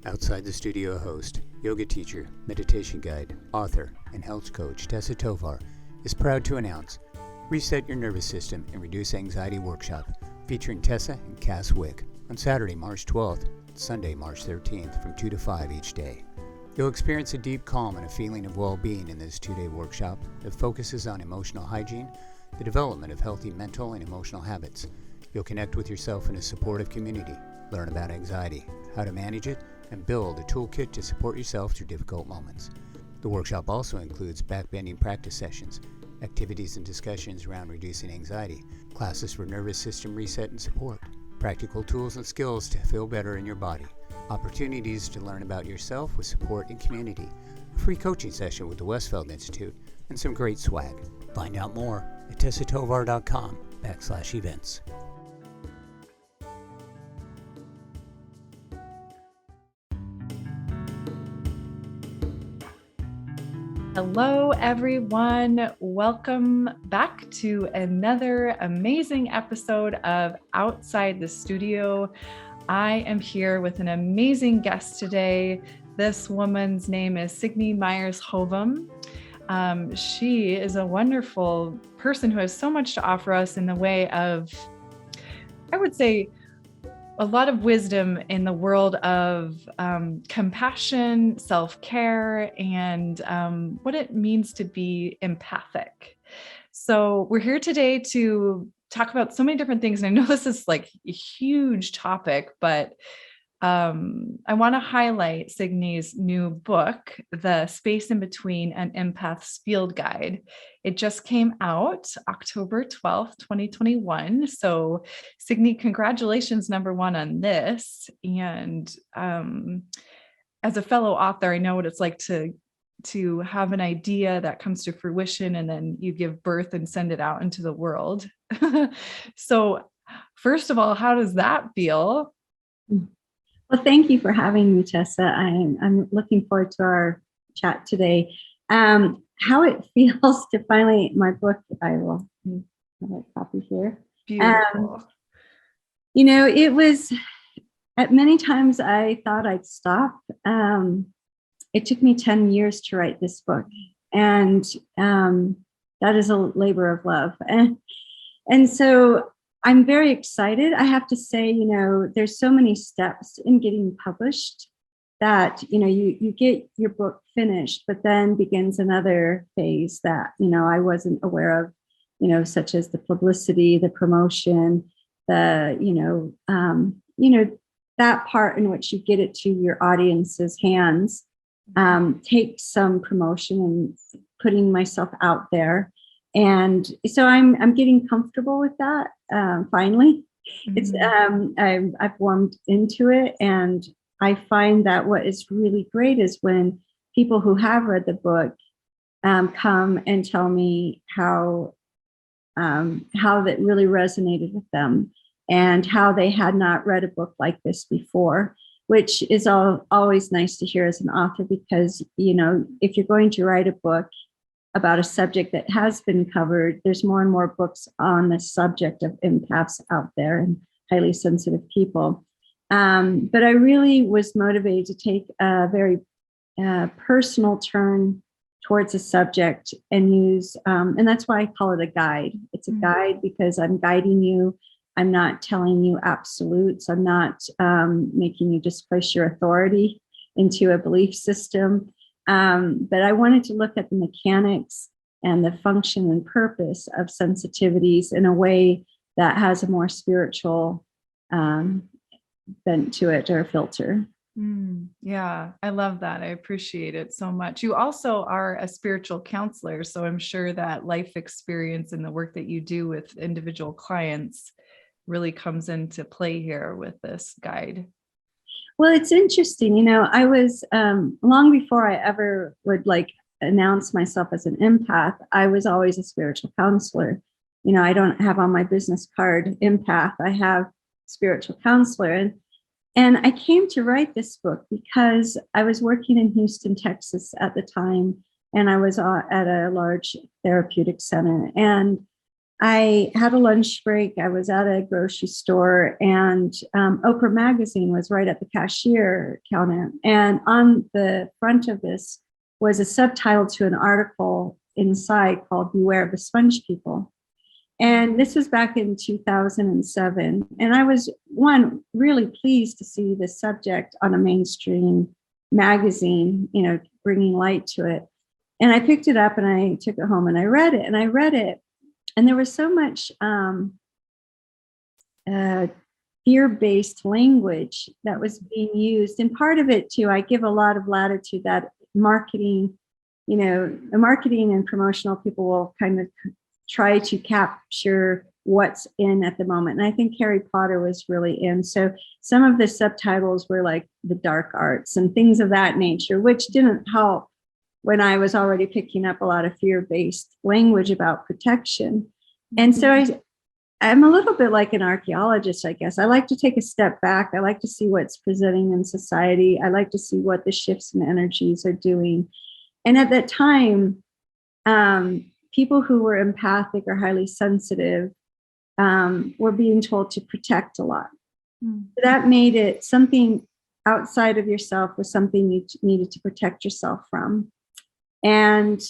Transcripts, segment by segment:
Outside the Studio host, yoga teacher, meditation guide, author, and health coach Tessa is proud to announce Reset Your Nervous System and Reduce Anxiety Workshop featuring Tessa and Cass Wick on Saturday, March 12th and Sunday, March 13th from 2 to 5 each day. You'll experience a deep calm and a feeling of well-being in this 2-day workshop that focuses on emotional hygiene, the development of healthy mental and emotional habits. You'll connect with yourself in a supportive community, learn about anxiety, how to manage it, and build a toolkit to support yourself through difficult moments. The workshop also includes backbending practice sessions, activities and discussions around reducing anxiety, classes for nervous system reset and support, practical tools and skills to feel better in your body, opportunities to learn about yourself with support and community, a free coaching session with the Westfeld Institute, and some great swag. Find out more at tessatovar.com/events. Hello, everyone. Welcome back to another amazing episode of Outside the Studio. I am here with an amazing guest today. This woman's name is Signe Myers Hovem. She is a wonderful person who has so much to offer us in the way of, I would say, a lot of wisdom in the world of compassion, self-care, and what it means to be empathic. So we're here today to talk about so many different things. And I know this is like a huge topic, but I want to highlight Signe's new book, The Space in Between, an Empath's Field Guide. It just came out October 12th, 2021. So Signe, congratulations, number one, on this. And as a fellow author, I know what it's like to have an idea that comes to fruition and then you give birth and send it out into the world. So first of all, how does that feel? Well, thank you for having me, Tessa. I'm looking forward to our chat today. How it feels to finally, my book, I will have a copy here. Beautiful. It was, at many times I thought I'd stop. It took me 10 years to write this book. And that is a labor of love. And so I'm very excited. I have to say, there's so many steps in getting published that, you get your book finished, but then begins another phase that, I wasn't aware of, such as the publicity, the promotion, that part in which you get it to your audience's hands, takes some promotion and putting myself out there. And so I'm getting comfortable with that. Finally, it's I've warmed into it, and I find that what is really great is when people who have read the book come and tell me how that really resonated with them and how they had not read a book like this before, which is always nice to hear as an author, because if you're going to write a book about a subject that has been covered, there's more and more books on the subject of empaths out there and highly sensitive people. But I really was motivated to take a very personal turn towards a subject and use, and that's why I call it a guide. It's a guide because I'm guiding you. I'm not telling you absolutes. I'm not making you displace your authority into a belief system. But I wanted to look at the mechanics and the function and purpose of sensitivities in a way that has a more spiritual bent to it, or filter. Yeah, I love that. I appreciate it so much. You also are a spiritual counselor, so I'm sure that life experience and the work that you do with individual clients really comes into play here with this guide. Well, it's interesting. I was long before I ever would announce myself as an empath, I was always a spiritual counselor. I don't have on my business card empath. I have spiritual counselor. And I came to write this book because I was working in Houston, Texas at the time, and I was at a large therapeutic center. And I had a lunch break. I was at a grocery store, and Oprah magazine was right at the cashier counter. And on the front of this was a subtitle to an article inside called "Beware of the Sponge People." And this was back in 2007. And I was, really pleased to see this subject on a mainstream magazine, bringing light to it. And I picked it up and I took it home and I read it. And there was so much fear-based language that was being used. And part of it too, I give a lot of latitude that marketing, the marketing and promotional people will kind of try to capture what's in at the moment. And I think Harry Potter was really in. So some of the subtitles were like the dark arts and things of that nature, which didn't help when I was already picking up a lot of fear-based language about protection. And so I'm a little bit like an archaeologist, I guess. I like to take a step back. I like to see what's presenting in society. I like to see what the shifts in energies are doing. And at that time, people who were empathic or highly sensitive were being told to protect a lot. So that made it something outside of yourself was something you needed to protect yourself from. And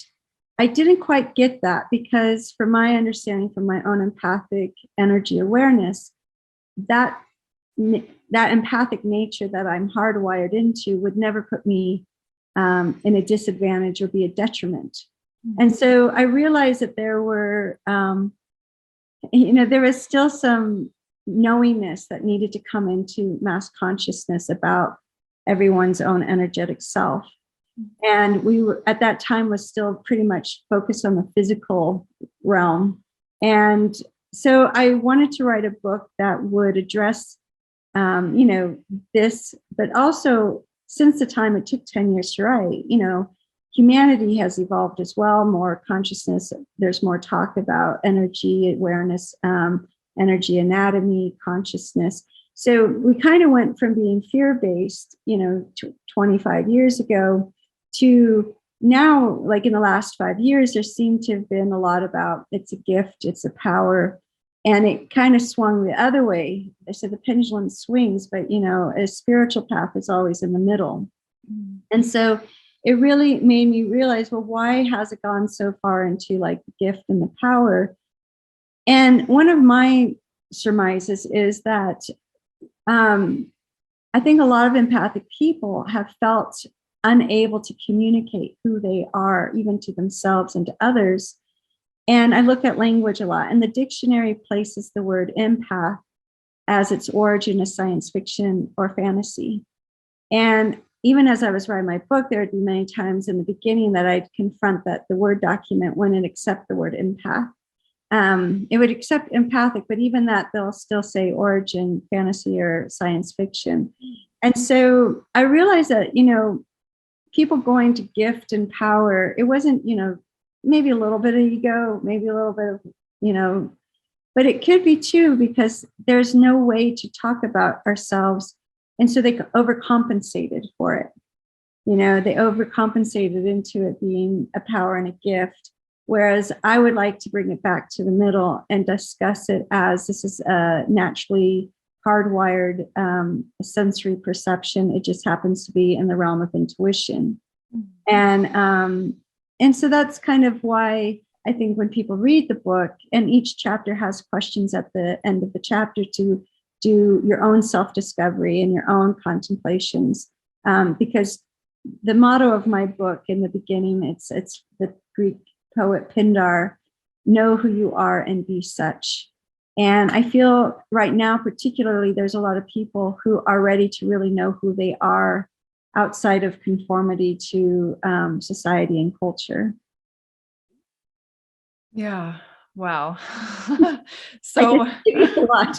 I didn't quite get that because from my understanding, from my own empathic energy awareness, that empathic nature that I'm hardwired into would never put me in a disadvantage or be a detriment. And so I realized that there were, there was still some knowingness that needed to come into mass consciousness about everyone's own energetic self. And we were at that time was still pretty much focused on the physical realm. And so I wanted to write a book that would address, this, but also since the time it took 10 years to write, humanity has evolved as well, more consciousness. There's more talk about energy awareness, energy anatomy, consciousness. So we kind of went from being fear-based, 25 years ago to now, like in the last 5 years, there seemed to have been a lot about it's a gift, it's a power, and it kind of swung the other way. I said the pendulum swings, but a spiritual path is always in the middle. And so it really made me realize, well, why has it gone so far into like the gift and the power? And one of my surmises is that I think a lot of empathic people have felt unable to communicate who they are, even to themselves and to others. And I look at language a lot, and the dictionary places the word empath as its origin as science fiction or fantasy. And even as I was writing my book, there would be many times in the beginning that I'd confront that the Word document wouldn't accept the word empath. It would accept empathic, but even that they'll still say origin, fantasy, or science fiction. And so I realized that, people going to gift and power, it wasn't, maybe a little bit of ego, maybe a little bit of, but it could be too, because there's no way to talk about ourselves. And so they overcompensated for it. They overcompensated into it being a power and a gift. Whereas I would like to bring it back to the middle and discuss it as this is a naturally hardwired sensory perception. It just happens to be in the realm of intuition. And so that's kind of why I think when people read the book, and each chapter has questions at the end of the chapter to do your own self-discovery and your own contemplations, because the motto of my book in the beginning, it's the Greek poet Pindar, know who you are and be such. And I feel right now, particularly, there's a lot of people who are ready to really know who they are outside of conformity to society and culture. Yeah. Wow. So a lot.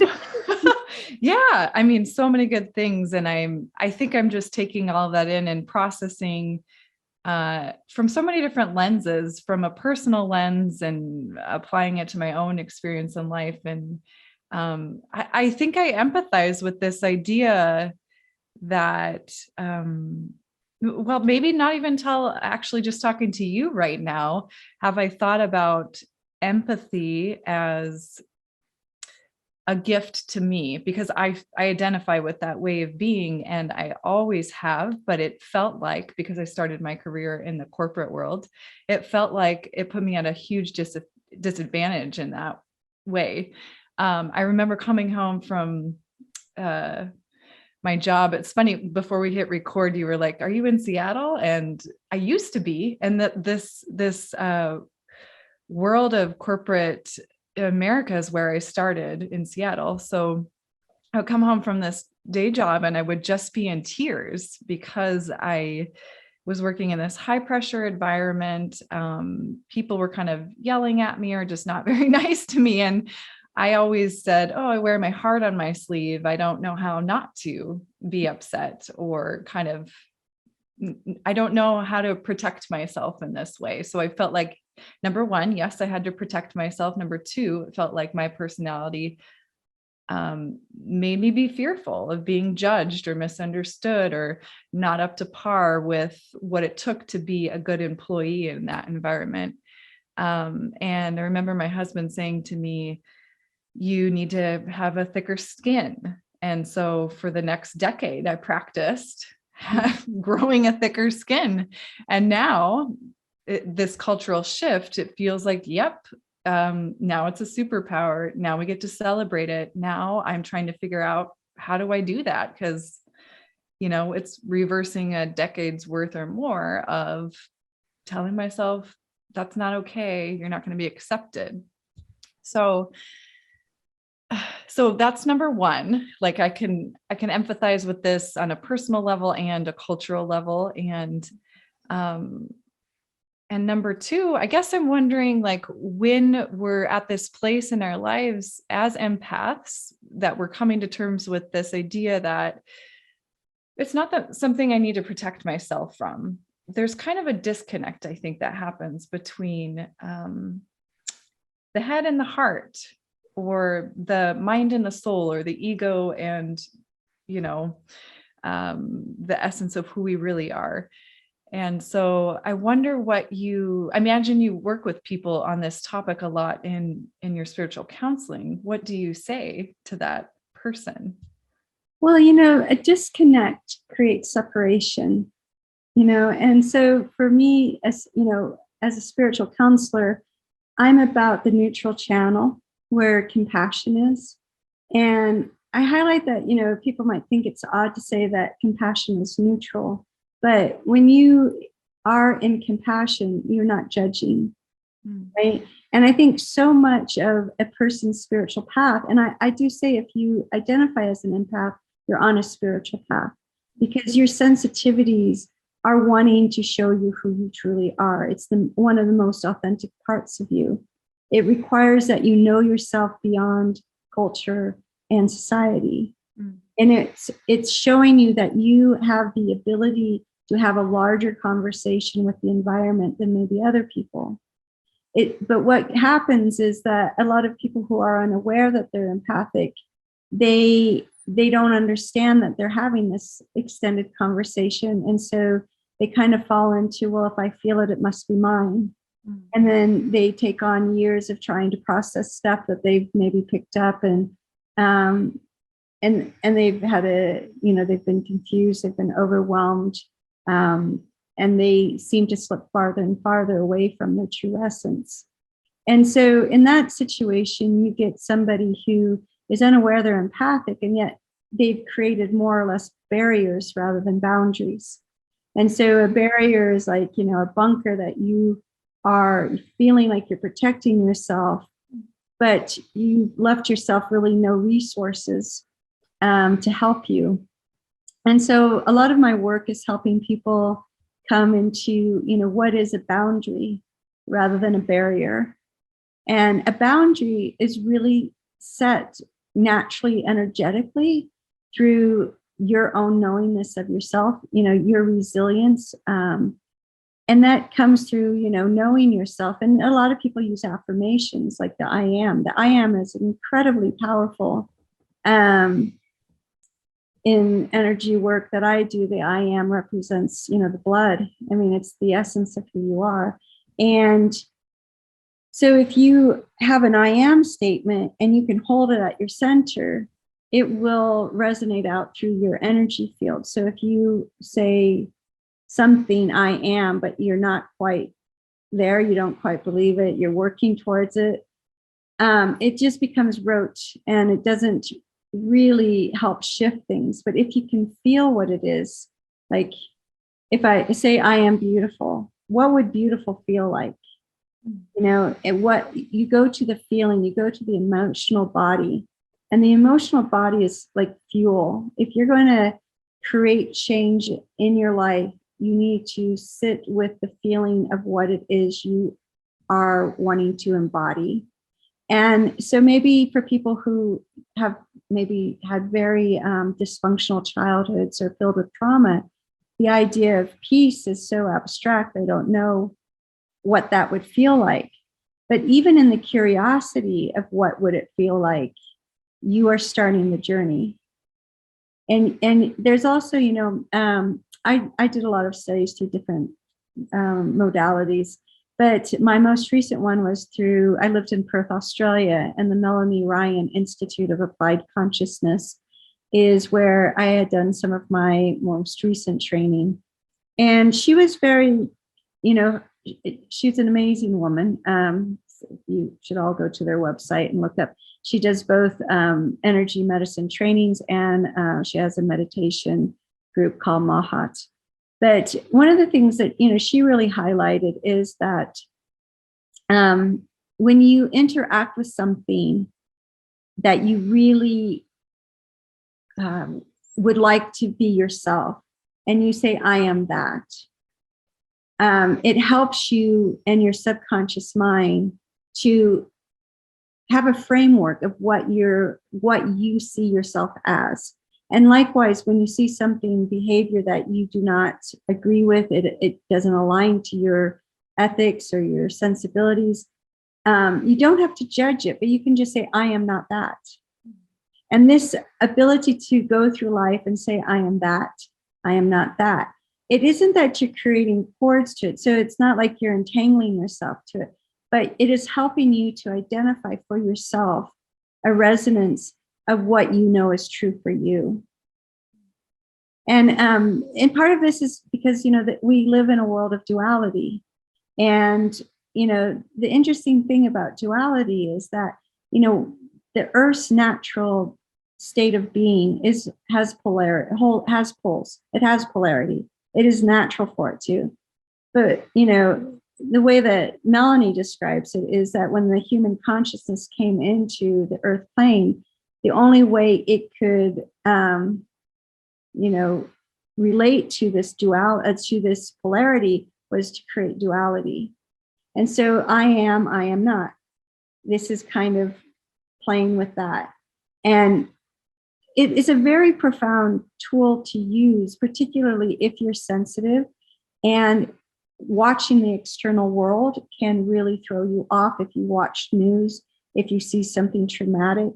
Yeah, I mean, so many good things. And I think I'm just taking all of that in and processing from so many different lenses, from a personal lens and applying it to my own experience in life. And I think I empathize with this idea that, well, maybe not even till actually just talking to you right now, have I thought about empathy as a gift to me, because I identify with that way of being, and I always have, but it felt like, because I started my career in the corporate world, it felt like it put me at a huge disadvantage in that way. I remember coming home from my job. It's funny, before we hit record, you were like, "Are you in Seattle?" And I used to be, and that this world of corporate America is where I started, in Seattle. So I would come home from this day job and I would just be in tears because I was working in this high pressure environment. People were kind of yelling at me or just not very nice to me. And I always said, "Oh, I wear my heart on my sleeve. I don't know how not to be upset, or kind of, I don't know how to protect myself in this way." So I felt like, number one, yes, I had to protect myself. Number two, it felt like my personality made me be fearful of being judged or misunderstood or not up to par with what it took to be a good employee in that environment. And I remember my husband saying to me, "You need to have a thicker skin." And so for the next decade, I practiced growing a thicker skin. And now this cultural shift, it feels like, yep, now it's a superpower. Now we get to celebrate it. Now I'm trying to figure out, how do I do that? Because, it's reversing a decade's worth or more of telling myself, that's not okay. You're not going to be accepted. So that's number one. Like I can empathize with this on a personal level and a cultural level. And number two, I guess I'm wondering, like, when we're at this place in our lives as empaths, that we're coming to terms with this idea that it's not that something I need to protect myself from. There's kind of a disconnect, I think, that happens between the head and the heart, or the mind and the soul, or the ego and, the essence of who we really are. And so I wonder I imagine you work with people on this topic a lot in your spiritual counseling. What do you say to that person? Well, a disconnect creates separation, and so for me, as a spiritual counselor, I'm about the neutral channel where compassion is. And I highlight that, people might think it's odd to say that compassion is neutral, but when you are in compassion, you're not judging, right? And I think so much of a person's spiritual path, and I do say, if you identify as an empath, you're on a spiritual path, because your sensitivities are wanting to show you who you truly are. It's one of the most authentic parts of you. It requires that you know yourself beyond culture and society. And it's showing you that you have the ability to have a larger conversation with the environment than maybe other people. But what happens is that a lot of people who are unaware that they're empathic, they don't understand that they're having this extended conversation. And so they kind of fall into, well, if I feel it, it must be mine. And then they take on years of trying to process stuff that they've maybe picked up, and they've had they've been confused, they've been overwhelmed, and they seem to slip farther and farther away from their true essence. And so in that situation, you get somebody who is unaware they're empathic, and yet they've created more or less barriers rather than boundaries. And so a barrier is like, a bunker that you are feeling like you're protecting yourself, but you left yourself really no resources to help you. And so a lot of my work is helping people come into, what is a boundary rather than a barrier. And a boundary is really set naturally, energetically, through your own knowingness of yourself, your resilience. And that comes through, knowing yourself. And a lot of people use affirmations like the I am. The I am is incredibly powerful. In energy work that I do, the I am represents, the blood. I mean, it's the essence of who you are. And So if you have an I am statement and you can hold it at your center, it will resonate out through your energy field. So if you say something, I am, but you're not quite there, you don't quite believe it, you're working towards it, it just becomes rote and it doesn't really help shift things. But if you can feel what it is, like if I say I am beautiful, what would beautiful feel like? You know, and what you go to the feeling, you go to the emotional body, and the emotional body is like fuel. If you're going to create change in your life, you need to sit with the feeling of what it is you are wanting to embody. And so maybe for people who have maybe had very dysfunctional childhoods or filled with trauma, the idea of peace is so abstract, they don't know what that would feel like. But even in the curiosity of what would it feel like, you are starting the journey. And there's also, you know, I did a lot of studies through different modalities, but my most recent one was through, I lived in Perth, Australia, and the Melanie Ryan Institute of Applied Consciousness is where I had done some of my most recent training. And she was very, you know, she's an amazing woman. You should all go to their website and look up. She does both energy medicine trainings and she has a meditation group called Mahat. But one of the things that, you know, she really highlighted is that when you interact with something that you really would like to be yourself, and you say, I am that, it helps you and your subconscious mind to have a framework of what you see yourself as. And likewise, when you see something, behavior that you do not agree with, it doesn't align to your ethics or your sensibilities, you don't have to judge it, but you can just say, I am not that. And this ability to go through life and say, I am that, I am not that. It isn't that you're creating cords to it. So it's not like you're entangling yourself to it, but it is helping you to identify for yourself a resonance of what you know is true for you. And part of this is because, you know, that we live in a world of duality. And, you know, the interesting thing about duality is that, you know, the Earth's natural state of being has polarity, has poles. It has polarity. It is natural for it to. But, you know, the way that Melanie describes it is that when the human consciousness came into the Earth plane, the only way it could, you know, relate to this to this polarity was to create duality. And so I am not. This is kind of playing with that. And it is a very profound tool to use, particularly if you're sensitive, and watching the external world can really throw you off if you watch news, if you see something traumatic,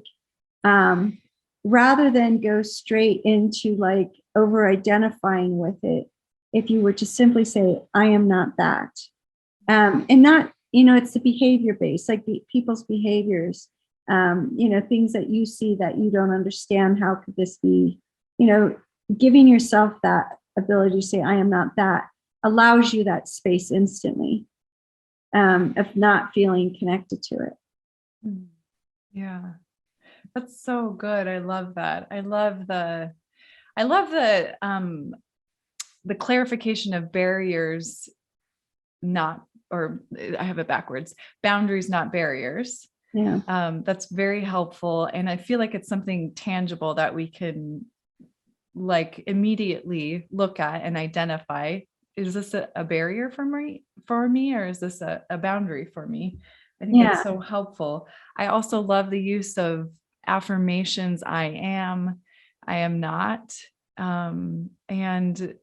rather than go straight into like over identifying with it. If you were to simply say, I am not that, and not, you know, it's the behavior based, like people's behaviors, you know, things that you see that you don't understand. How could this be? You know, giving yourself that ability to say, I am not that, allows you that space instantly of not feeling connected to it. Yeah, that's so good. I love that. I love the clarification of barriers, not, or I have it backwards, boundaries, not barriers. Yeah. That's very helpful. And I feel like it's something tangible that we can like immediately look at and identify. Is this a barrier for me, or is this a boundary for me? I think that's so helpful. I also love the use of affirmations. I am not. And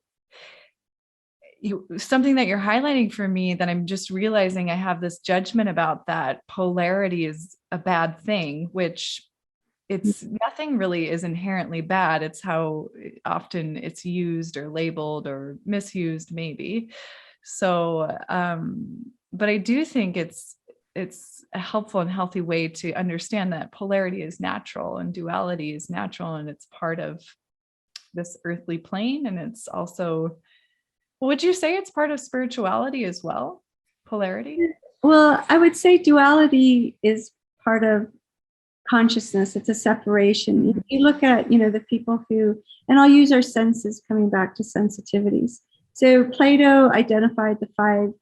something that you're highlighting for me that I'm just realizing I have this judgment about, that polarity is a bad thing, which it's nothing really is inherently bad. It's how often it's used or labeled or misused maybe. So, but I do think it's it's a helpful and healthy way to understand that polarity is natural and duality is natural, and it's part of this earthly plane. And it's also, would you say it's part of spirituality as well? Polarity? Well, I would say duality is part of consciousness. It's a separation. Mhm. You look at, the people who, and I'll use our senses, coming back to sensitivities. So Plato identified the five,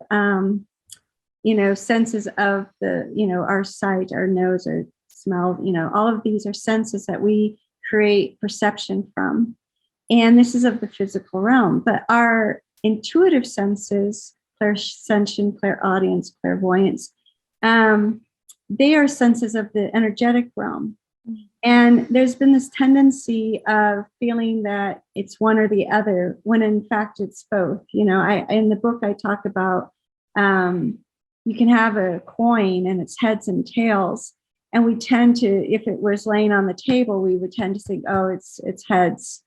senses of our sight, our nose, our smell, all of these are senses that we create perception from. And this is of the physical realm. But our intuitive senses, clairsentient, clairaudience, clairvoyance, they are senses of the energetic realm. And there's been this tendency of feeling that it's one or the other, when in fact it's both. In the book I talk about, you can have a coin and it's heads and tails. And we tend to, if it was laying on the table, we would tend to think, oh, it's heads.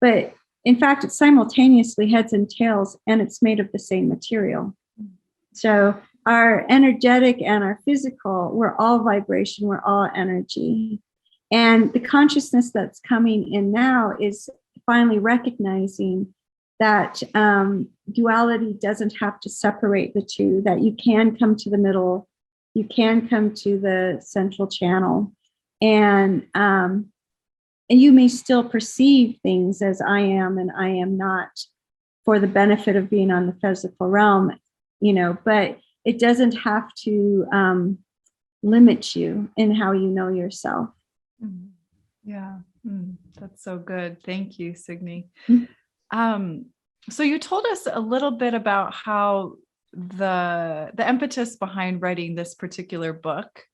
But in fact, it's simultaneously heads and tails, and it's made of the same material. So our energetic and our physical, we're all vibration, we're all energy. And the consciousness that's coming in now is finally recognizing that duality doesn't have to separate the two, that you can come to the middle, you can come to the central channel, and you may still perceive things as I am and I am not, for the benefit of being on the physical realm, but it doesn't have to limit you in how you know yourself. Yeah, that's so good. Thank you, Signe. Mhm. So you told us a little bit about how the impetus behind writing this particular book.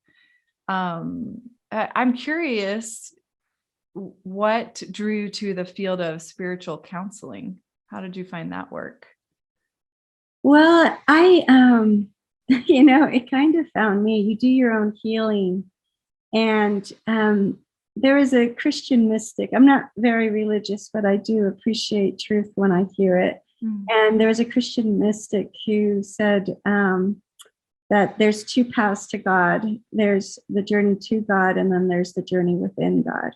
I'm curious, what drew you to the field of spiritual counseling? How did you find that work? Well, I, it kind of found me. You do your own healing. And there is a Christian mystic. I'm not very religious, but I do appreciate truth when I hear it. And there was a Christian mystic who said that there's two paths to God. There's the journey to God, and then there's the journey within God.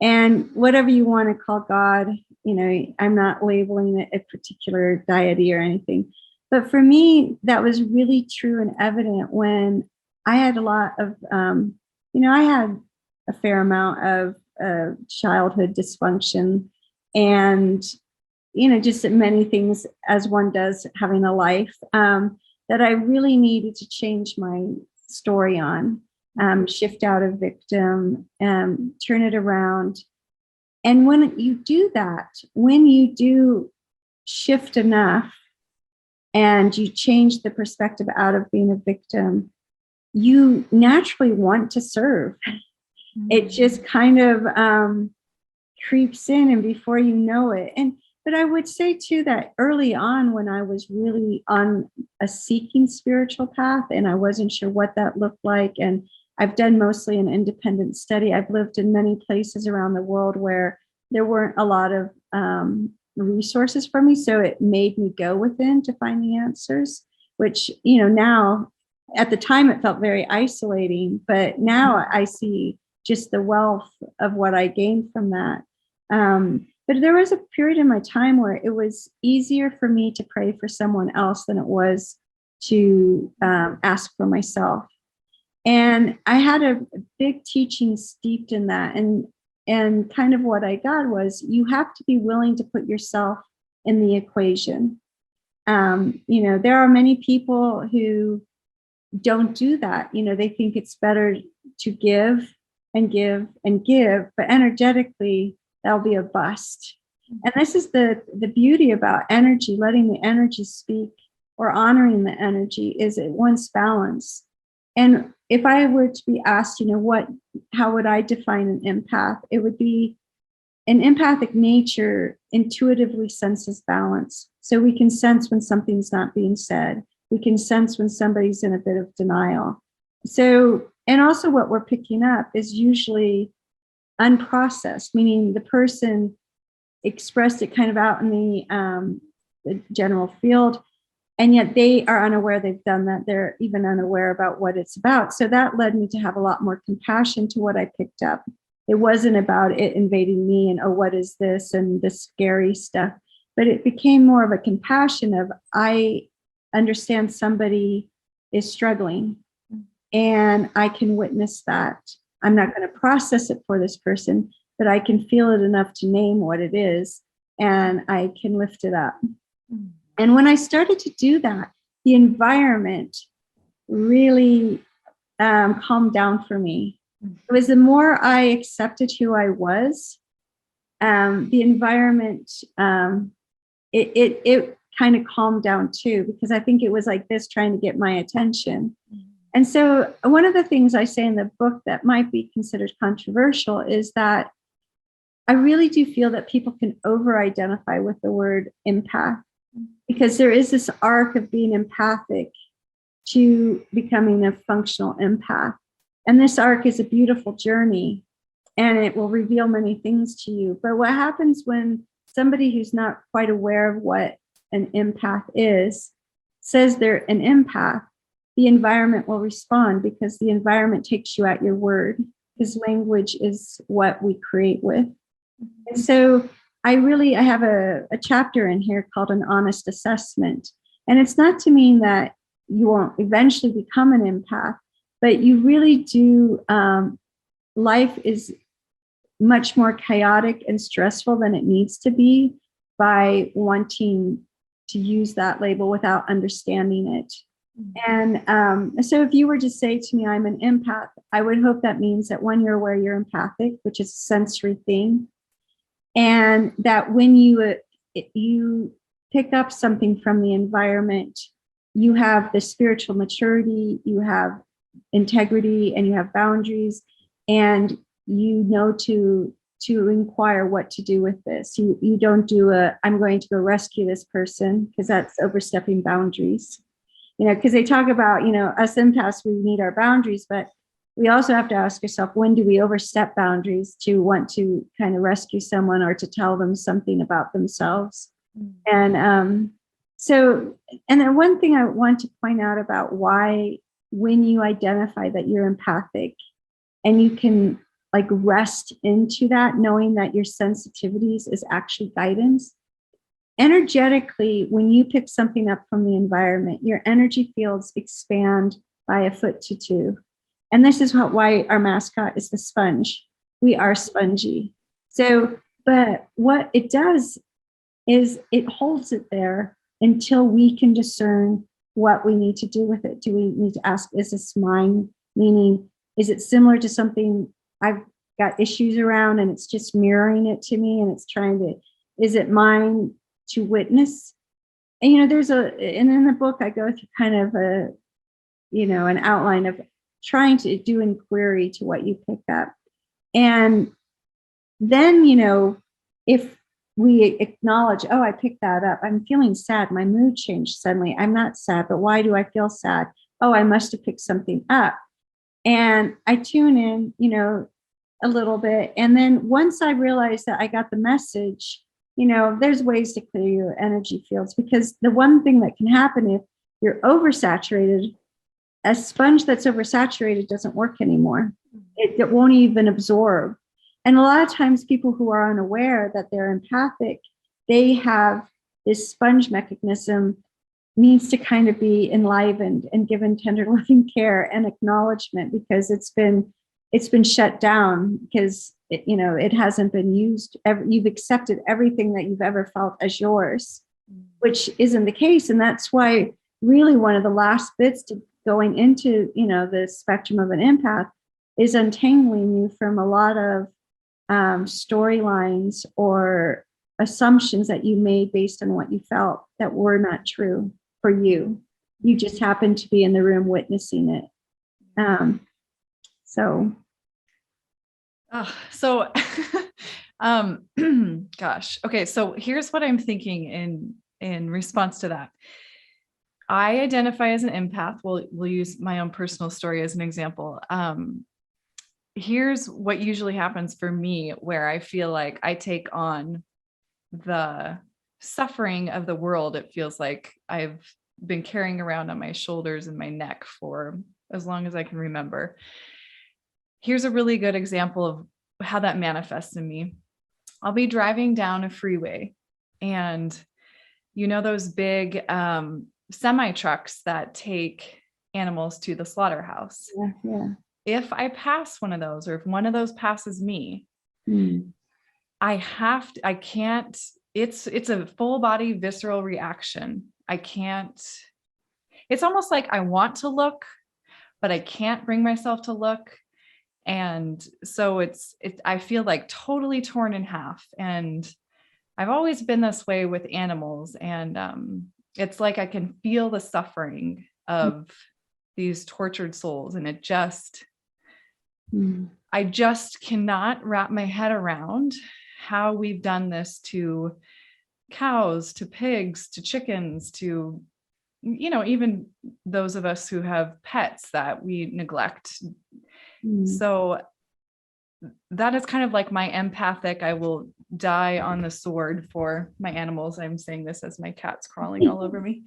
And whatever you want to call God, I'm not labeling it a particular deity or anything. But for me, that was really true and evident when I had a lot of, I had a fair amount of childhood dysfunction and, just many things as one does having a life, that I really needed to change my story on. Shift out of victim, turn it around. And when you do that, when you do shift enough and you change the perspective out of being a victim, you naturally want to serve. It just kind of creeps in, and before you know it. But I would say too that early on, when I was really on a seeking spiritual path and I wasn't sure what that looked like, and I've done mostly an independent study. I've lived in many places around the world where there weren't a lot of resources for me. So it made me go within to find the answers, which, now, at the time it felt very isolating, but now I see just the wealth of what I gained from that. But there was a period in my time where it was easier for me to pray for someone else than it was to ask for myself. And I had a big teaching steeped in that. And kind of what I got was, you have to be willing to put yourself in the equation. There are many people who don't do that. They think it's better to give and give and give, but energetically, that'll be a bust. And this is the beauty about energy, letting the energy speak or honoring the energy, is it wants balance. And if I were to be asked, how would I define an empath? It would be an empathic nature intuitively senses balance. So we can sense when something's not being said. We can sense when somebody's in a bit of denial. So, and also what we're picking up is usually unprocessed, meaning the person expressed it kind of out in the general field, And yet they are unaware they've done that. They're even unaware about what it's about. So that led me to have a lot more compassion to what I picked up. It wasn't about it invading me and, oh, what is this and this scary stuff. But it became more of a compassion of, I understand somebody is struggling and I can witness that. I'm not going to process it for this person, but I can feel it enough to name what it is and I can lift it up. And when I started to do that, the environment really calmed down for me. It was the more I accepted who I was, the environment, it kind of calmed down too, because I think it was like this trying to get my attention. And so one of the things I say in the book that might be considered controversial is that I really do feel that people can over-identify with the word empath, because there is this arc of being empathic to becoming a functional empath. And this arc is a beautiful journey and it will reveal many things to you. But what happens when somebody who's not quite aware of what an empath is says they're an empath, the environment will respond, because the environment takes you at your word, because language is what we create with. And so I have a chapter in here called an honest assessment. And it's not to mean that you won't eventually become an empath, but you really do. Life is much more chaotic and stressful than it needs to be by wanting to use that label without understanding it. And so if you were to say to me, I'm an empath, I would hope that means that when you're aware you're empathic, which is a sensory thing, and that when you pick up something from the environment, you have the spiritual maturity, you have integrity, and you have boundaries, and you know to inquire what to do with this. You don't do I'm going to go rescue this person, because that's overstepping boundaries. Because they talk about, us empaths, we need our boundaries, but we also have to ask ourselves, when do we overstep boundaries to want to kind of rescue someone or to tell them something about themselves? And then one thing I want to point out about why, when you identify that you're empathic and you can like rest into that, knowing that your sensitivities is actually guidance, energetically, when you pick something up from the environment, your energy fields expand by 1 foot to 2. And this is why our mascot is the sponge. We are spongy. So, but what it does is it holds it there until we can discern what we need to do with it. Do we need to ask, is this mine? Meaning, is it similar to something I've got issues around and it's just mirroring it to me and it's is it mine to witness? And, and in the book, I go through kind of an outline of trying to do inquiry to what you pick up. And then, if we acknowledge, oh, I picked that up. I'm feeling sad. My mood changed suddenly. I'm not sad, but why do I feel sad? Oh, I must have picked something up. And I tune in, a little bit. And then once I realize that I got the message, there's ways to clear your energy fields, because the one thing that can happen if you're oversaturated, a sponge that's oversaturated doesn't work anymore. It won't even absorb. And a lot of times people who are unaware that they're empathic, they have this sponge mechanism needs to kind of be enlivened and given tender loving care and acknowledgement, because it's been shut down, because it hasn't been used. You've accepted everything that you've ever felt as yours, which isn't the case. And that's why really one of the last bits to going into, the spectrum of an empath is untangling you from a lot of storylines or assumptions that you made based on what you felt that were not true for you. You just happened to be in the room witnessing it. Gosh. Okay. So here's what I'm thinking in response to that. I identify as an empath. We'll use my own personal story as an example. Here's what usually happens for me, where I feel like I take on the suffering of the world. It feels like I've been carrying around on my shoulders and my neck for as long as I can remember. Here's a really good example of how that manifests in me. I'll be driving down a freeway, and those big semi trucks that take animals to the slaughterhouse. Yeah. If I pass one of those, or if one of those passes me, I can't, it's a full body visceral reaction. I can't, it's almost like I want to look, but I can't bring myself to look. And so I feel like totally torn in half. And I've always been this way with animals. And it's like I can feel the suffering of these tortured souls. And I just cannot wrap my head around how we've done this to cows, to pigs, to chickens, to, even those of us who have pets that we neglect. So that is kind of like my empathic, I will die on the sword for my animals. I'm saying this as my cat's crawling all over me.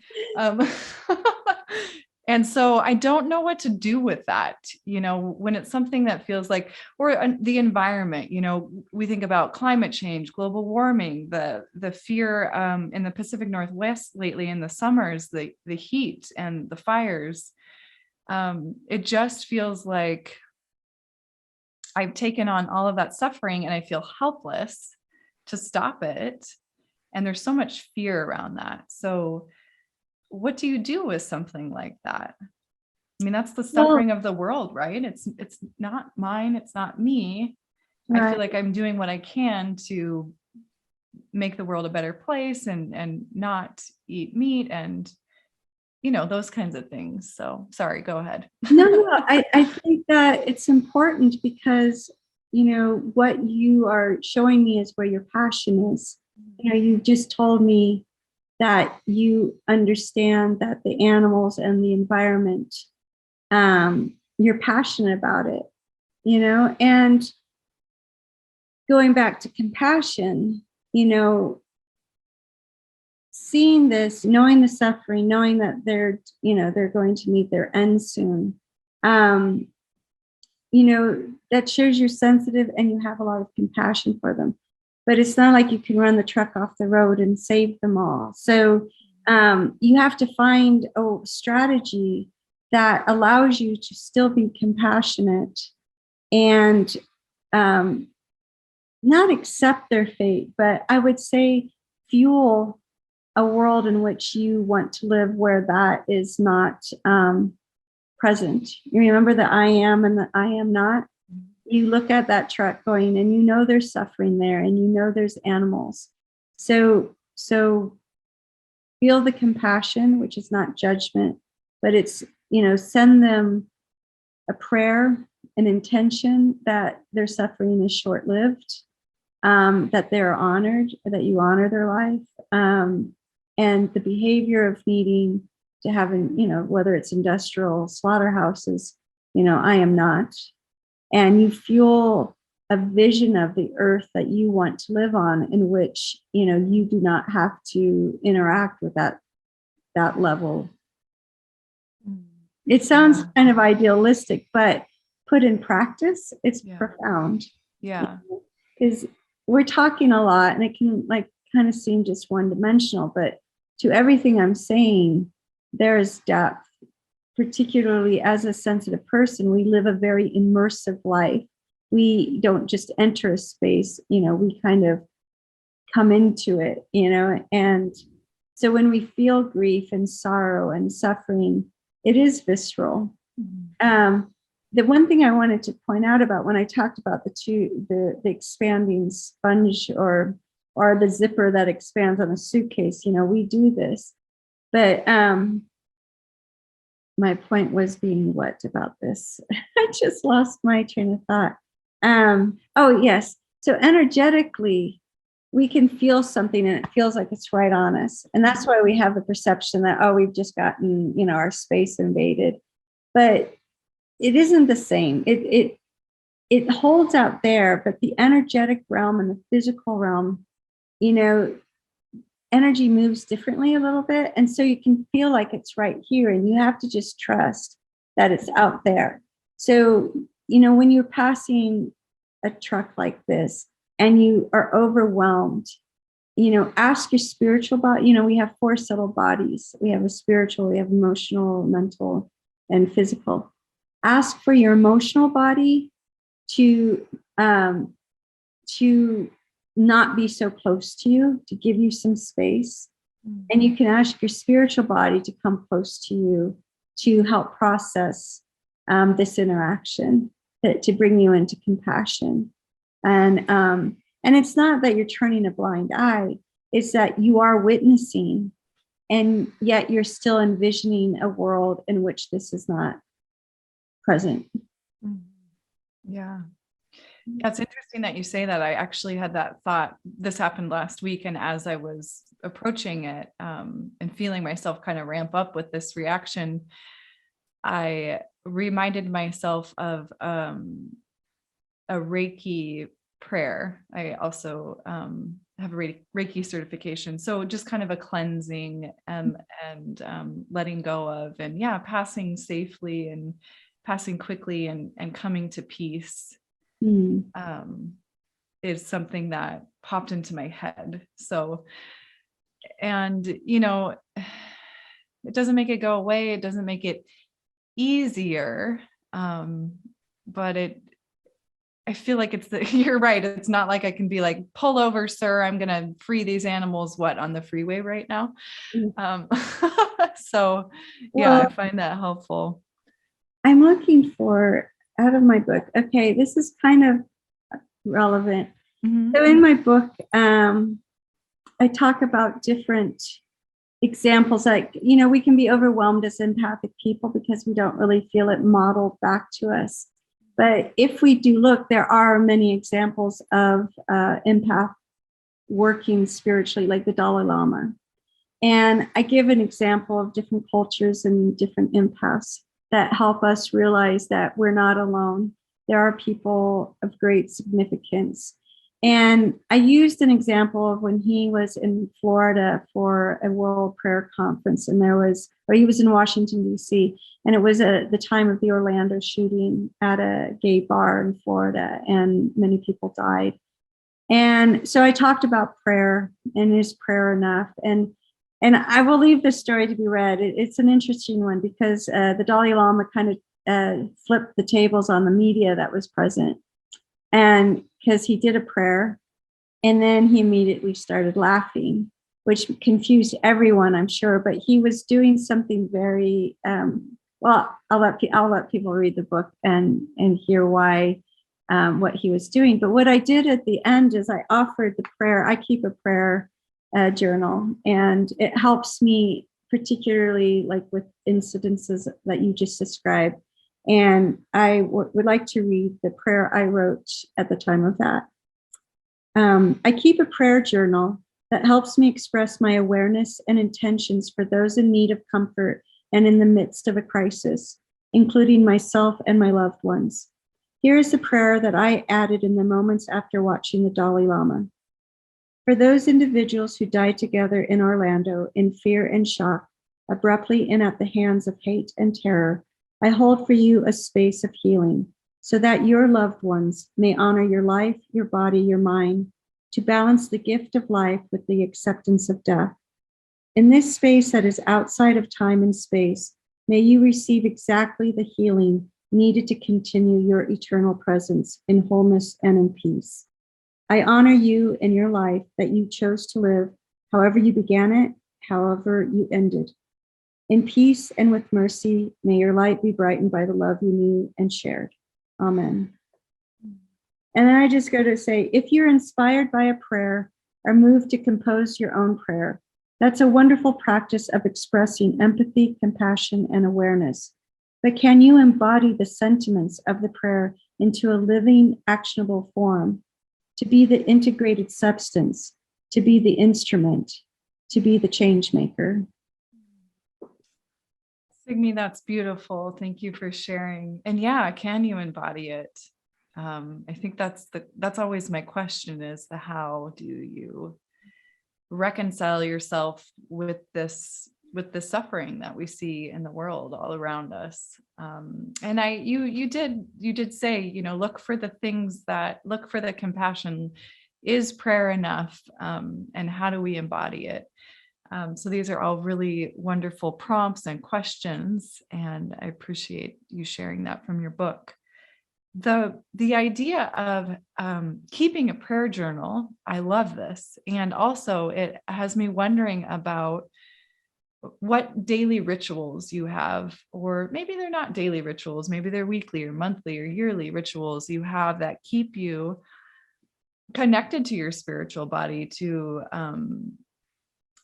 And so I don't know what to do with that, when it's something that feels like, or the environment, we think about climate change, global warming, the fear in the Pacific Northwest lately in the summers, the heat and the fires. It just feels like I've taken on all of that suffering and I feel helpless to stop it. And there's so much fear around that. So what do you do with something like that? I mean, that's the suffering of the world, right? It's not mine. It's not me. Right. I feel like I'm doing what I can to make the world a better place and not eat meat and, those kinds of things. So sorry, go ahead. No, I think that it's important because, what you are showing me is where your passion is. You just told me that you understand that the animals and the environment, you're passionate about it, and going back to compassion, seeing this, knowing the suffering, knowing that they're going to meet their end soon, that shows you're sensitive and you have a lot of compassion for them. But it's not like you can run the truck off the road and save them all. So you have to find a strategy that allows you to still be compassionate and not accept their fate, but I would say fuel a world in which you want to live where that is not present. You remember the I am and the I am not? You look at that truck going and there's suffering there and there's animals. So feel the compassion, which is not judgment, but it's, send them a prayer, an intention that their suffering is short-lived, that they're honored, that you honor their life, and the behavior of needing to having, whether it's industrial slaughterhouses, I am not. And you fuel a vision of the earth that you want to live on, in which, you do not have to interact with that level. It sounds kind of idealistic, but put in practice, it's profound. Yeah. Because we're talking a lot and it can kind of seem just one-dimensional, but to everything I'm saying, there is depth. Particularly as a sensitive person, we live a very immersive life. We don't just enter a space, we kind of come into it, and so when we feel grief and sorrow and suffering, it is visceral. The one thing I wanted to point out about when I talked about the expanding sponge or the zipper that expands on a suitcase, we do this, but my point was being what about this? I just lost my train of thought. Oh, yes. So energetically, we can feel something and it feels like it's right on us. And that's why we have the perception that, we've just gotten, our space invaded. But it isn't the same. It holds out there, but the energetic realm and the physical realm, energy moves differently a little bit. And so you can feel like it's right here, and you have to just trust that it's out there. So, when you're passing a truck like this and you are overwhelmed, ask your spiritual body. We have 4 subtle bodies. We have a spiritual, we have emotional, mental, and physical. Ask for your emotional body to not be so close to you, to give you some space. Mm-hmm. And you can ask your spiritual body to come close to you to help process this interaction, to bring you into compassion. And it's not that you're turning a blind eye, it's that you are witnessing, and yet you're still envisioning a world in which this is not present. Yeah. Yeah, it's interesting that you say that. I actually had that thought. This happened last week, and as I was approaching it and feeling myself kind of ramp up with this reaction, I reminded myself of a Reiki prayer. I also have a Reiki certification. So just kind of a cleansing and letting go of, and passing safely and passing quickly and coming to peace is something that popped into my head. So, and, it doesn't make it go away. It doesn't make it easier. But I feel like you're right. It's not like I can be like, pull over, sir. I'm going to free these animals, on the freeway right now. So I find that helpful. I'm looking for, out of my book. Okay. This is kind of relevant. Mm-hmm. So in my book, I talk about different examples, like, we can be overwhelmed as empathic people because we don't really feel it modeled back to us. But if we do look, there are many examples of empath working spiritually, like the Dalai Lama. And I give an example of different cultures and different empaths that help us realize that we're not alone. There are people of great significance. And I used an example of when he was in Florida for a World Prayer Conference, and he was in Washington, D.C., and it was the time of the Orlando shooting at a gay bar in Florida, and many people died. And so I talked about prayer, and is prayer enough? And I will leave this story to be read. It's an interesting one because the Dalai Lama kind of flipped the tables on the media that was present. And because he did a prayer, and then he immediately started laughing, which confused everyone, I'm sure. But he was doing something very well. I'll let people read the book and hear why what he was doing. But what I did at the end is I offered the prayer. I keep a prayer journal, and it helps me particularly like with incidences that you just described. And I would like to read the prayer I wrote at the time of that. I keep a prayer journal that helps me express my awareness and intentions for those in need of comfort and in the midst of a crisis, including myself and my loved ones. Here is the prayer that I added in the moments after watching the Dalai Lama. For those individuals who died together in Orlando in fear and shock, abruptly and at the hands of hate and terror, I hold for you a space of healing so that your loved ones may honor your life, your body, your mind, to balance the gift of life with the acceptance of death. In this space that is outside of time and space, may you receive exactly the healing needed to continue your eternal presence in wholeness and in peace. I honor you and your life that you chose to live, however you began it, however you ended. In peace and with mercy, may your light be brightened by the love you knew and shared. Amen. And then I just go to say, if you're inspired by a prayer or moved to compose your own prayer, that's a wonderful practice of expressing empathy, compassion, and awareness. But can you embody the sentiments of the prayer into a living, actionable form, to be the integrated substance, to be the instrument, to be the change maker? Signe, that's beautiful. Thank you for sharing. And can you embody it? I think that's always my question, is the how do you? reconcile yourself with the suffering that we see in the world all around us. And you did say, look for the compassion. Is prayer enough? And how do we embody it? So these are all really wonderful prompts and questions, and I appreciate you sharing that from your book. The idea of keeping a prayer journal, I love this. And also it has me wondering about what daily rituals you have, or maybe they're not daily rituals, maybe they're weekly or monthly or yearly rituals you have that keep you connected to your spiritual body, to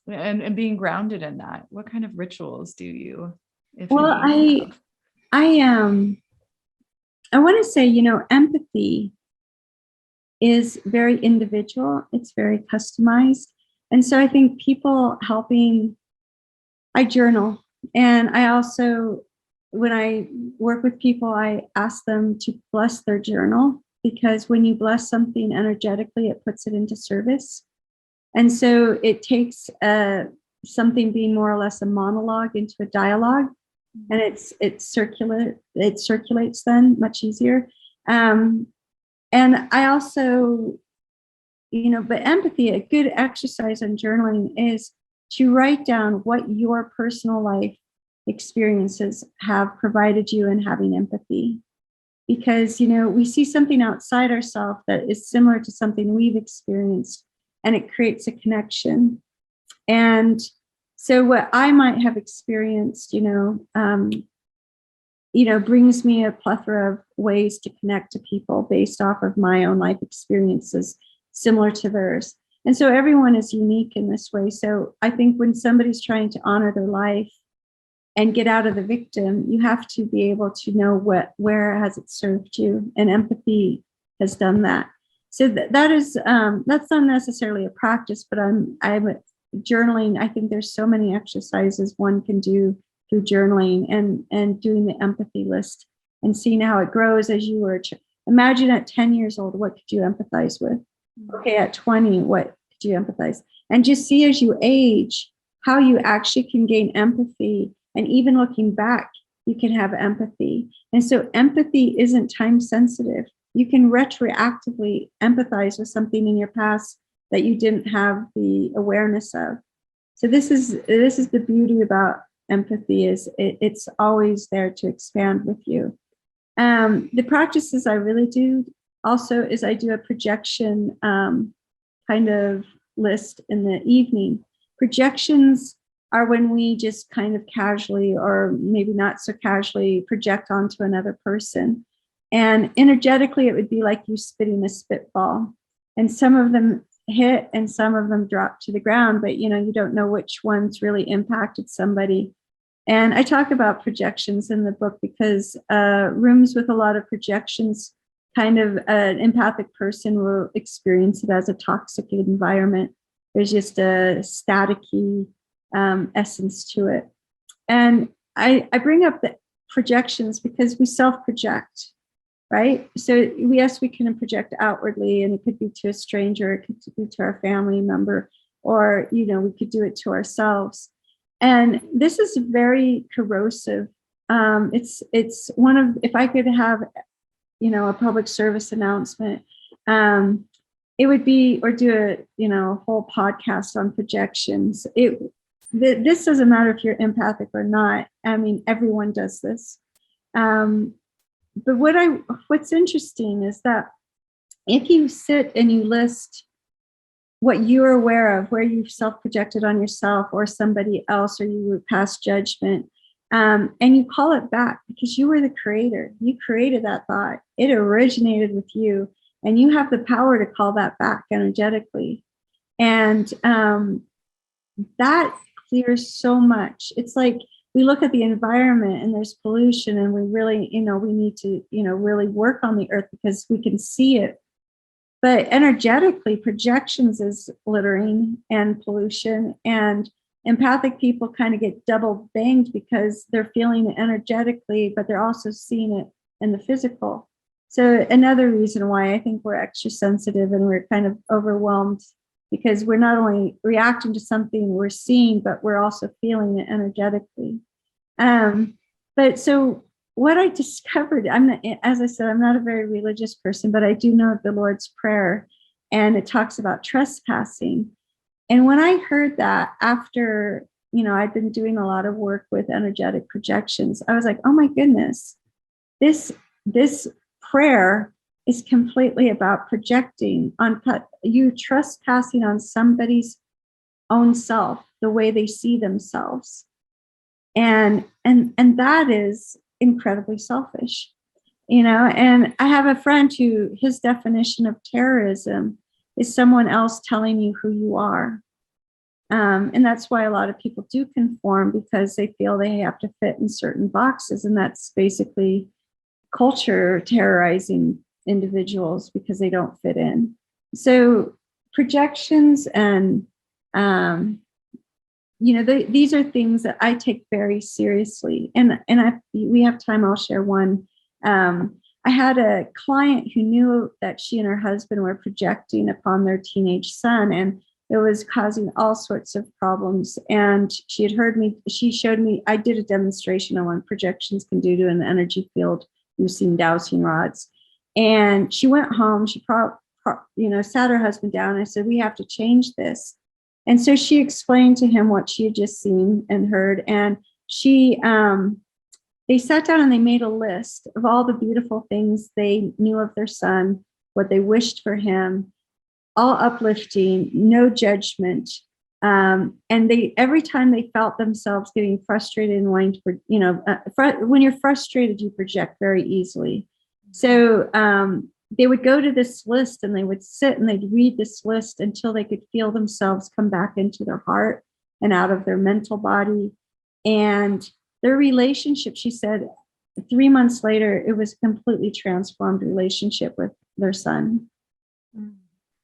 and being grounded in that. What kind of rituals do you, if Well, any, have? I want to say, empathy is very individual. It's very customized. And so I think I journal. And I also, when I work with people, I ask them to bless their journal, because when you bless something energetically, it puts it into service. And so it takes something being more or less a monologue into a dialogue, and it circulates then much easier. And I also, but empathy, a good exercise on journaling is to write down what your personal life experiences have provided you in having empathy. Because, we see something outside ourselves that is similar to something we've experienced, and it creates a connection. And so what I might have experienced, brings me a plethora of ways to connect to people based off of my own life experiences similar to theirs. And so everyone is unique in this way. So I think when somebody's trying to honor their life and get out of the victim, you have to be able to know where has it served you, and empathy has done that. So that's not necessarily a practice, but I'm journaling. I think there's so many exercises one can do through journaling and doing the empathy list and seeing how it grows as you were. Imagine at 10 years old, what could you empathize with? Okay, at 20, what could you empathize? And just see as you age, how you actually can gain empathy. And even looking back, you can have empathy. And so empathy isn't time sensitive. You can retroactively empathize with something in your past that you didn't have the awareness of. So this is the beauty about empathy, is it's always there to expand with you. The practices I really do also is I do a projection kind of list in the evening. Projections are when we just kind of casually, or maybe not so casually, project onto another person. And energetically, it would be like you spitting a spitball. And some of them hit and some of them drop to the ground, but you don't know which ones really impacted somebody. And I talk about projections in the book because rooms with a lot of projections, kind of an empathic person will experience it as a toxic environment. There's just a staticky essence to it. And I bring up the projections because we self-project, right? So yes, we can project outwardly, and it could be to a stranger, it could be to our family member, or, we could do it to ourselves. And this is very corrosive. It's one of, if I could have, a public service announcement, it would be, or do a whole podcast on projections. This doesn't matter if you're empathic or not. I mean, everyone does this. But what's interesting is that if you sit and you list what you're aware of, where you've self-projected on yourself or somebody else, or you would pass judgment, and you call it back, because you were the creator. You created that thought. It originated with you, and you have the power to call that back energetically. And that clears so much. It's like we look at the environment and there's pollution, and we really, we need to, really work on the earth because we can see it. But energetically, projections is littering and pollution, and empathic people kind of get double banged because they're feeling it energetically, but they're also seeing it in the physical. So another reason why I think we're extra sensitive and we're kind of overwhelmed because we're not only reacting to something we're seeing, but we're also feeling it energetically. But so what I discovered, as I said, I'm not a very religious person, but I do know the Lord's Prayer, and it talks about trespassing. And when I heard that after, I'd been doing a lot of work with energetic projections, I was like, oh my goodness, this prayer is completely about projecting on you trespassing on somebody's own self, the way they see themselves. And that is incredibly selfish, and I have a friend who his definition of terrorism is someone else telling you who you are. And that's why a lot of people do conform, because they feel they have to fit in certain boxes. And that's basically culture terrorizing individuals because they don't fit in. So projections and, these are things that I take very seriously. And we have time, I'll share one. I had a client who knew that she and her husband were projecting upon their teenage son, and it was causing all sorts of problems. And she showed me, I did a demonstration on what projections can do to an energy field using dowsing rods. And she went home, she sat her husband down. And I said, we have to change this. And so she explained to him what she had just seen and heard. And they sat down and they made a list of all the beautiful things they knew of their son, what they wished for him, all uplifting, no judgment. And every time they felt themselves getting frustrated and wanting to, when you're frustrated, you project very easily. So they would go to this list and they would sit and they'd read this list until they could feel themselves come back into their heart and out of their mental body. And their relationship, she said, 3 months later, it was a completely transformed relationship with their son.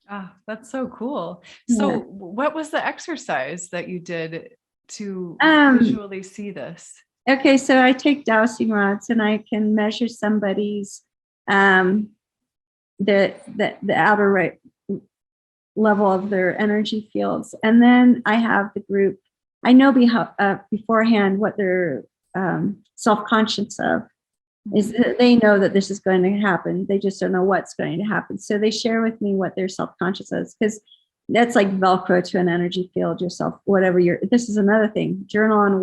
Ah, that's so cool. Yeah. So what was the exercise that you did to visually see this? Okay, so I take dowsing rods and I can measure somebody's the outer right level of their energy fields. And then I have the group, I know beforehand what they're self-conscious of. Is that they know that this is going to happen. They just don't know what's going to happen. So they share with me what they're self-conscious of, because that's like Velcro to an energy field yourself, whatever this is another thing. Journal on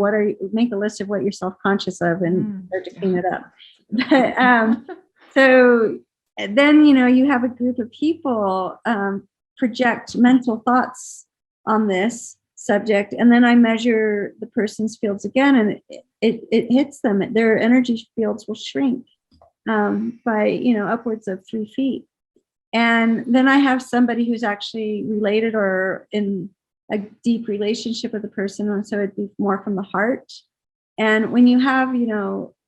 make a list of what you're self-conscious of and start to clean it up. But, so then, you have a group of people project mental thoughts on this subject. And then I measure the person's fields again, and it hits them. Their energy fields will shrink by, upwards of 3 feet. And then I have somebody who's actually related or in a deep relationship with the person. And so it'd be more from the heart. And when you have,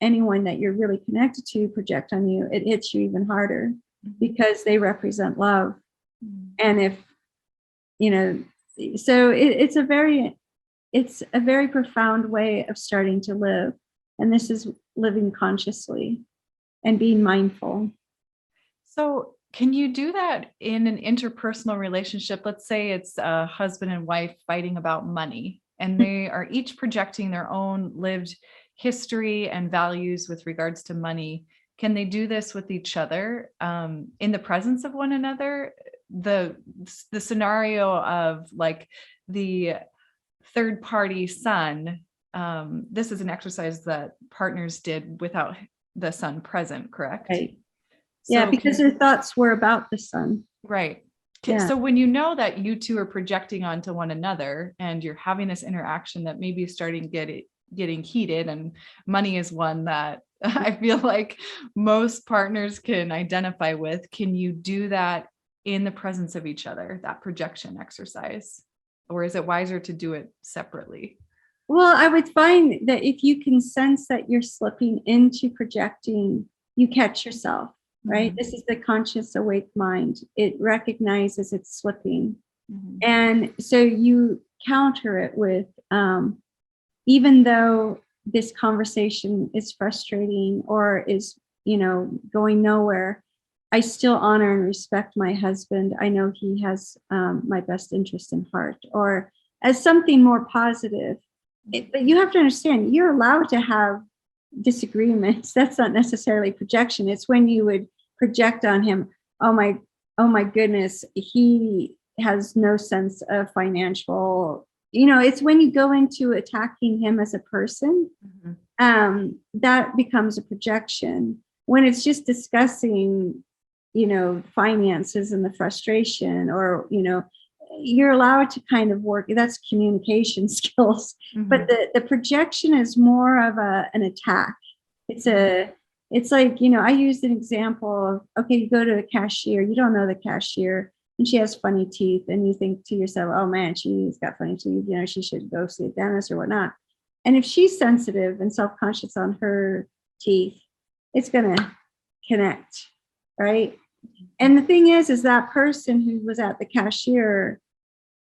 anyone that you're really connected to project on you, it hits you even harder because they represent love. And if, so it's a very profound way of starting to live. And this is living consciously and being mindful. So can you do that in an interpersonal relationship? Let's say it's a husband and wife fighting about money, and they are each projecting their own lived history and values with regards to money. Can they do this with each other in the presence of one another? The scenario of like the third party son, this is an exercise that partners did without the son present, correct? Right. Yeah, because their thoughts were about the son. Right. Yeah. So when you know that you two are projecting onto one another and you're having this interaction that maybe is starting getting heated, and money is one that I feel like most partners can identify with, can you do that in the presence of each other, that projection exercise? Or is it wiser to do it separately? Well, I would find that if you can sense that you're slipping into projecting, you catch yourself. Right? This is the conscious awake mind. It recognizes it's slipping. And so you counter it with, even though this conversation is frustrating or is, going nowhere, I still honor and respect my husband. I know he has my best interest in heart, or as something more positive. But you have to understand, you're allowed to have disagreements. That's not necessarily projection. It's when you would project on him, oh my goodness, he has no sense of financial, it's when you go into attacking him as a person, that becomes a projection. When it's just discussing, finances and the frustration, or, you're allowed to kind of work, that's communication skills. But the projection is more of an attack. It's like, I used an example of, okay, you go to a cashier, you don't know the cashier, and she has funny teeth, and you think to yourself, oh man, she's got funny teeth, she should go see a dentist or whatnot. And if she's sensitive and self-conscious on her teeth, it's going to connect, right? And the thing is that person who was at the cashier,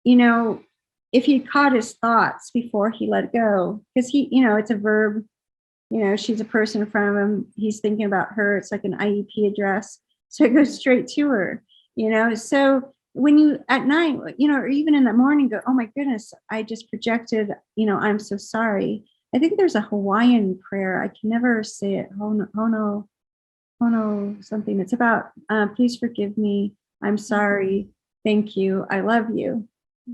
if he caught his thoughts before he let go, because it's a verb, she's a person in front of him, he's thinking about her, it's like an IEP address. So it goes straight to her, so when you at night, or even in the morning, go, oh my goodness, I just projected, I'm so sorry. I think there's a Hawaiian prayer. I can never say it. Hono, something. It's about, please forgive me. I'm sorry. Thank you. I love you.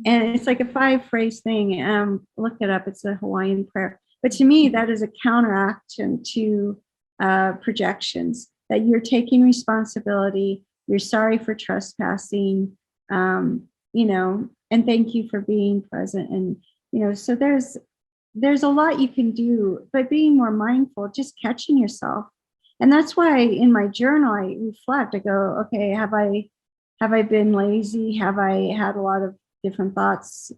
And it's like a 5-phrase thing. Look it up. It's a Hawaiian prayer. But to me, that is a counteraction to projections, that you're taking responsibility. You're sorry for trespassing, and thank you for being present. And, so there's a lot you can do, but being more mindful, just catching yourself. And that's why in my journal, I reflect, I go, okay, have I been lazy? Have I had a lot of different thoughts,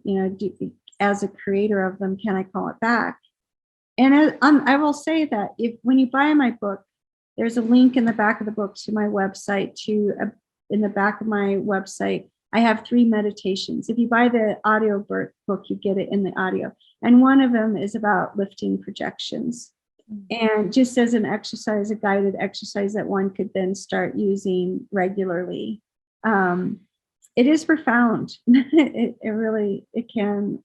as a creator of them, can I call it back? And I will say that when you buy my book, there's a link in the back of the book to my website. In the back of my website, I have 3 meditations. If you buy the audio book, you get it in the audio. And one of them is about lifting projections. And just as an exercise, a guided exercise that one could then start using regularly. It is profound. It can,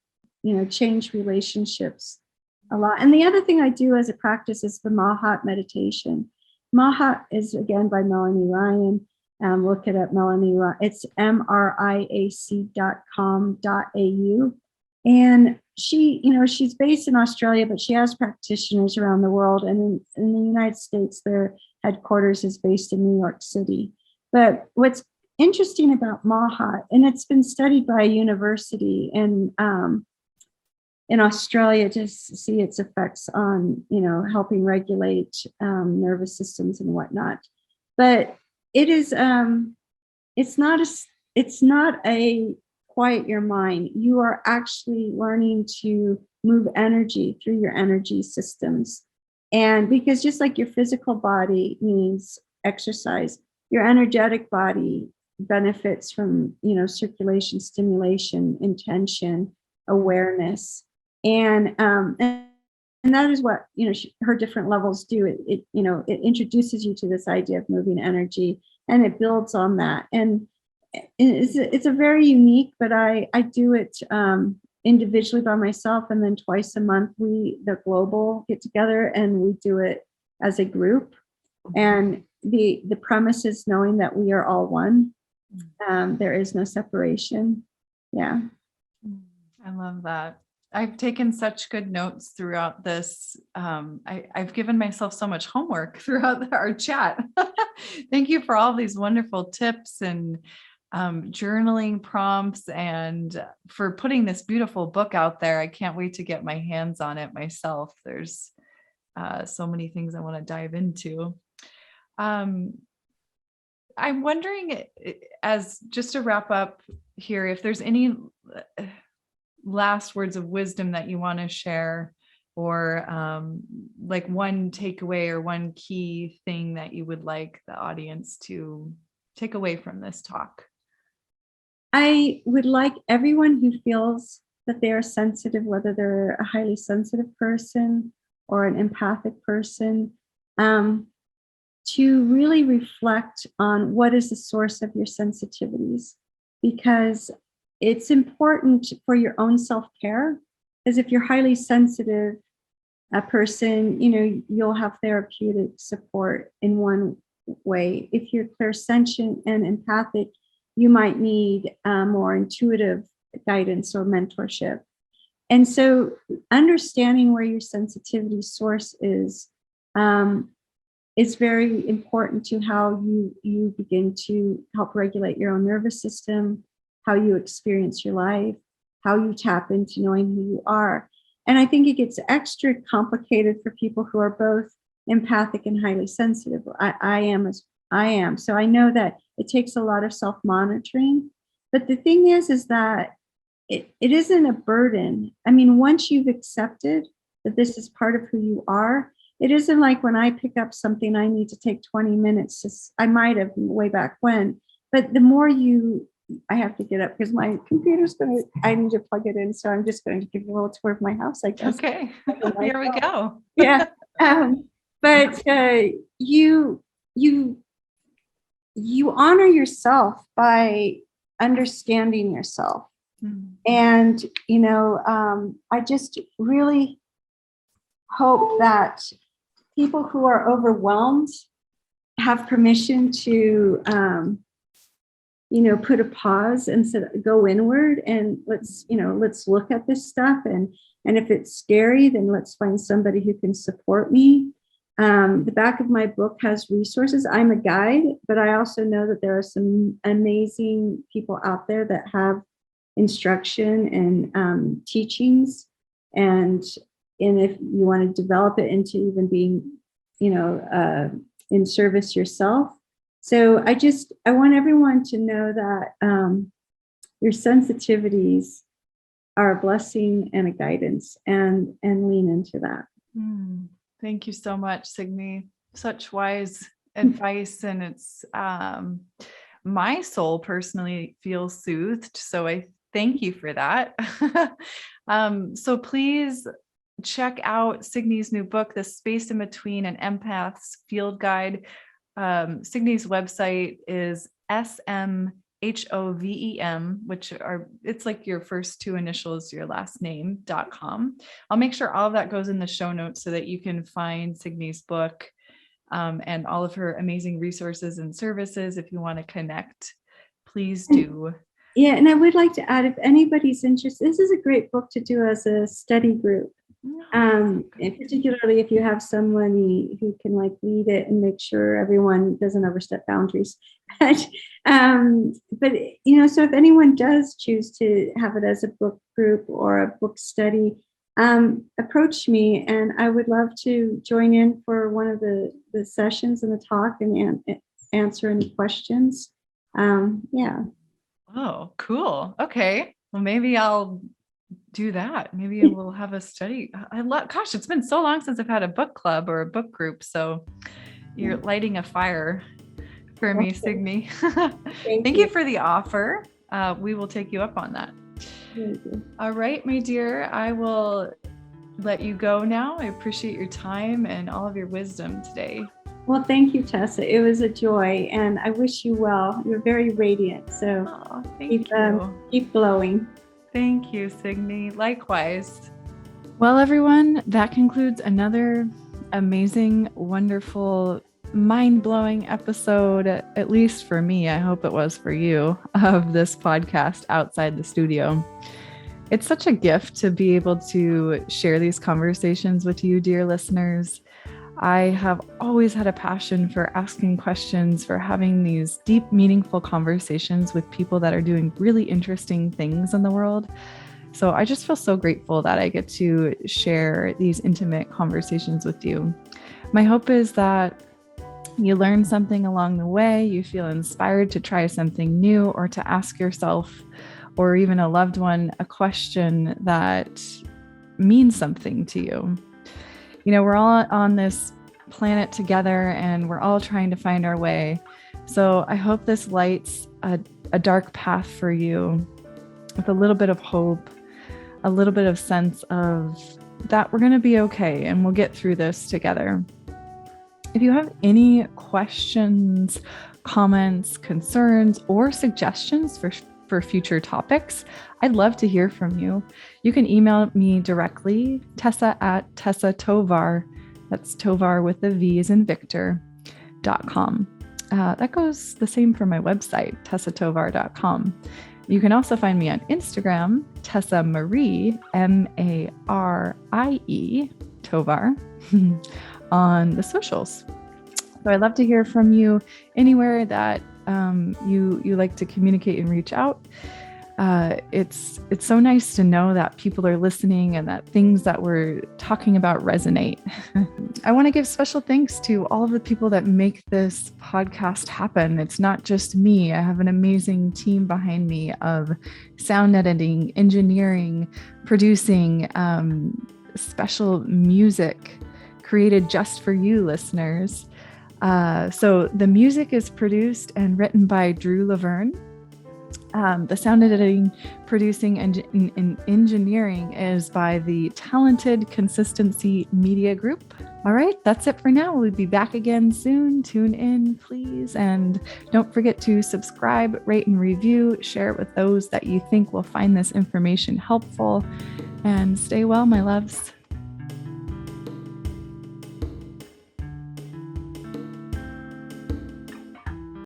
change relationships a lot. And the other thing I do as a practice is the Mahat meditation. Mahat is, again, by Melanie Ryan. Look it up, Melanie Ryan. It's MRIAC.com.au. And she's based in Australia, but she has practitioners around the world. And in the United States, their headquarters is based in New York City. But what's interesting about Mahat, and it's been studied by a university in Australia to see its effects on, helping regulate nervous systems and whatnot. But it is, it's not a quiet your mind. You are actually learning to move energy through your energy systems. And because just like your physical body needs exercise, your energetic body benefits from, circulation, stimulation, intention, awareness. And that is what, her different levels do. It introduces you to this idea of moving energy, and it builds on that. And it's a very unique, but I do it individually by myself, and then twice a month the global get together and we do it as a group. And the premise is knowing that we are all one. There is no separation. Yeah. I love that. I've taken such good notes throughout this. I've given myself so much homework throughout our chat. Thank you for all these wonderful tips and journaling prompts, and for putting this beautiful book out there. I can't wait to get my hands on it myself. There's so many things I want to dive into. I'm wondering, as just to wrap up here, if there's any last words of wisdom that you want to share, or like one takeaway or one key thing that you would like the audience to take away from this talk. I would like everyone who feels that they are sensitive, whether they're a highly sensitive person or an empathic person, to really reflect on what is the source of your sensitivities, because it's important for your own self-care. Because if you're highly sensitive, a person, you'll have therapeutic support in one way. If you're clairsentient and empathic, you might need more intuitive guidance or mentorship. And so understanding where your sensitivity source is very important to how you begin to help regulate your own nervous system, how you experience your life, how you tap into knowing who you are. And I think it gets extra complicated for people who are both empathic and highly sensitive. I am. So I know that it takes a lot of self-monitoring. But the thing is that it isn't a burden. I mean, once you've accepted that this is part of who you are, it isn't like when I pick up something, I need to take 20 minutes. I might have way back when, but the more I have to get up because my computer's I need to plug it in. So I'm just going to give you a little tour of my house, I guess. Okay, here we go. Yeah. But you honor yourself by understanding yourself. Mm-hmm. And, I just really hope that people who are overwhelmed have permission to, put a pause and go inward and let's look at this stuff. And if it's scary, then let's find somebody who can support me. The back of my book has resources. I'm a guide, but I also know that there are some amazing people out there that have instruction and teachings. And if you want to develop it into even being, in service yourself. So I want everyone to know that your sensitivities are a blessing and a guidance, and lean into that. Thank you so much, Signe. Such wise advice, and it's my soul personally feels soothed. So I thank you for that. So please check out Signe's new book, The Space in Between, an Empath's Field Guide. Signe's website is SMHOVEM, it's like your first two initials, your last name.com. I'll make sure all of that goes in the show notes so that you can find Signe's book and all of her amazing resources and services. If you want to connect, please do. Yeah, and I would like to add, if anybody's interested, this is a great book to do as a study group. And particularly if you have someone who can lead it and make sure everyone doesn't overstep boundaries. But so if anyone does choose to have it as a book group or a book study, approach me, and I would love to join in for one of the sessions and the talk and answer any questions. Yeah. Oh, cool. Okay. Well, maybe I'll do that. Maybe we'll have a study. Gosh, it's been so long since I've had a book club or a book group. So you're lighting a fire for me, Signe. Thank you for the offer. We will take you up on that. All right, my dear, I will let you go now. I appreciate your time and all of your wisdom today. Well, thank you, Tessa. It was a joy, and I wish you well. You're very radiant. So keep glowing. Thank you, Signe. Likewise. Well, everyone, that concludes another amazing, wonderful, mind-blowing episode, at least for me. I hope it was for you, of this podcast, Outside the Studio. It's such a gift to be able to share these conversations with you, dear listeners. I have always had a passion for asking questions, for having these deep, meaningful conversations with people that are doing really interesting things in the world. So I just feel so grateful that I get to share these intimate conversations with you. My hope is that you learn something along the way, you feel inspired to try something new, or to ask yourself, or even a loved one, a question that means something to you. We're all on this planet together, and we're all trying to find our way. So I hope this lights a dark path for you with a little bit of hope, a little bit of sense of that we're going to be okay and we'll get through this together. If you have any questions, comments, concerns, or suggestions for future topics, I'd love to hear from you. You can email me directly, Tessa at Tessa Tovar. That's Tovar with a V as in Victor.com. That goes the same for my website, tessatovar.com. You can also find me on Instagram, Tessa Marie, Marie, Tovar, on the socials. So I'd love to hear from you anywhere that you like to communicate and reach out. It's so nice to know that people are listening and that things that we're talking about resonate. I want to give special thanks to all of the people that make this podcast happen. It's not just me. I have an amazing team behind me of sound editing, engineering, producing, special music created just for you listeners. So the music is produced and written by Drew Laverne. The sound editing, producing, and engineering is by the talented Consistency Media Group. All right, that's it for now. We'll be back again soon. Tune in, please. And don't forget to subscribe, rate, and review. Share it with those that you think will find this information helpful. And stay well, my loves.